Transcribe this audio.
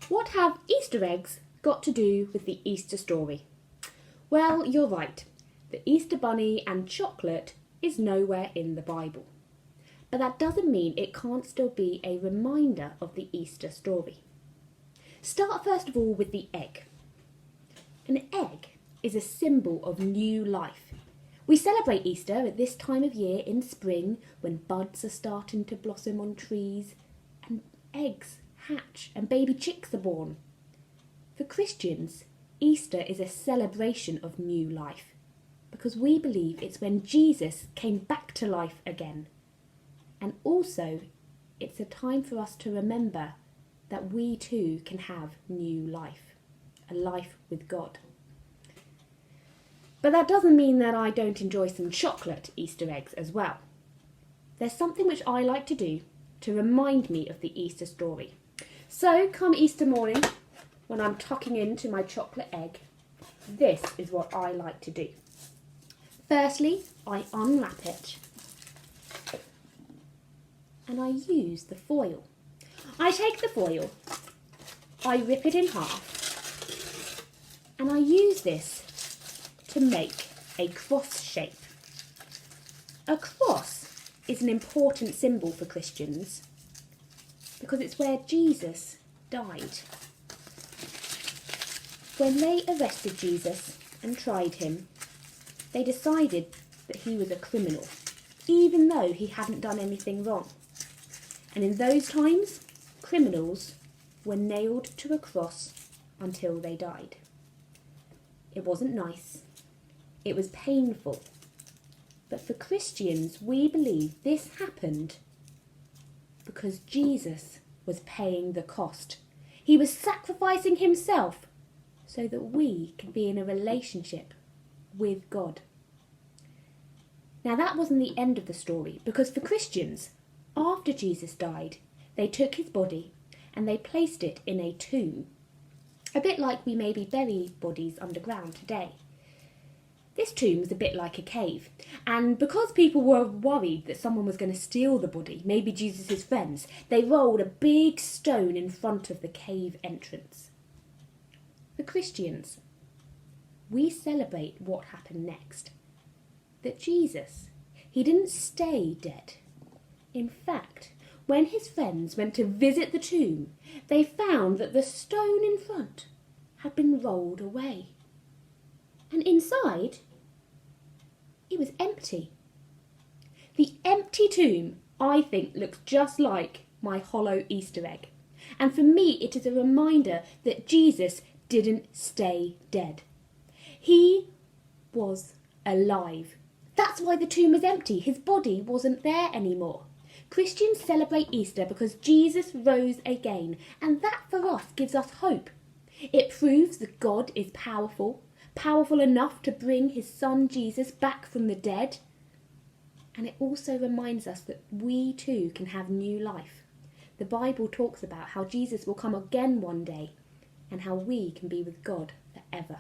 What have Easter eggs got to do with the Easter story? Well, you're right. The Easter bunny and chocolate is nowhere in the Bible. But that doesn't mean it can't still be a reminder of the Easter story. Start first of all with the egg. An egg is a symbol of new life. We celebrate Easter at this time of year in spring when buds are starting to blossom on trees and eggs hatch and baby chicks are born. For Christians, Easter is a celebration of new life because we believe it's when Jesus came back to life again. And also, it's a time for us to remember that we too can have new life, a life with God. But that doesn't mean that I don't enjoy some chocolate Easter eggs as well. There's something which I like to do to remind me of the Easter story. So come Easter morning, when I'm tucking into my chocolate egg, this is what I like to do. Firstly, I unwrap it and I use the foil. I take the foil, I rip it in half and I use this to make a cross shape. A cross is an important symbol for Christians because it's where Jesus died. When they arrested Jesus and tried him, they decided that he was a criminal, even though he hadn't done anything wrong. And in those times, criminals were nailed to a cross until they died. It wasn't nice. It was painful. But for Christians, we believe this happened because Jesus was paying the cost. He was sacrificing himself so that we can be in a relationship with God. Now that wasn't the end of the story, because for Christians, after Jesus died, they took his body and they placed it in a tomb, a bit like we maybe bury bodies underground today. This tomb was a bit like a cave, and because people were worried that someone was going to steal the body, maybe Jesus' friends, they rolled a big stone in front of the cave entrance. For Christians, we celebrate what happened next. That Jesus, he didn't stay dead. In fact, when his friends went to visit the tomb, they found that the stone in front had been rolled away. And inside, it was empty. The empty tomb, I think, looks just like my hollow Easter egg. And for me, it is a reminder that Jesus didn't stay dead. He was alive. That's why the tomb is empty. His body wasn't there anymore. Christians celebrate Easter because Jesus rose again, and that for us gives us hope. It proves that God is powerful enough to bring his son Jesus back from the dead. And it also reminds us that we too can have new life. The Bible talks about how Jesus will come again one day and how we can be with God forever.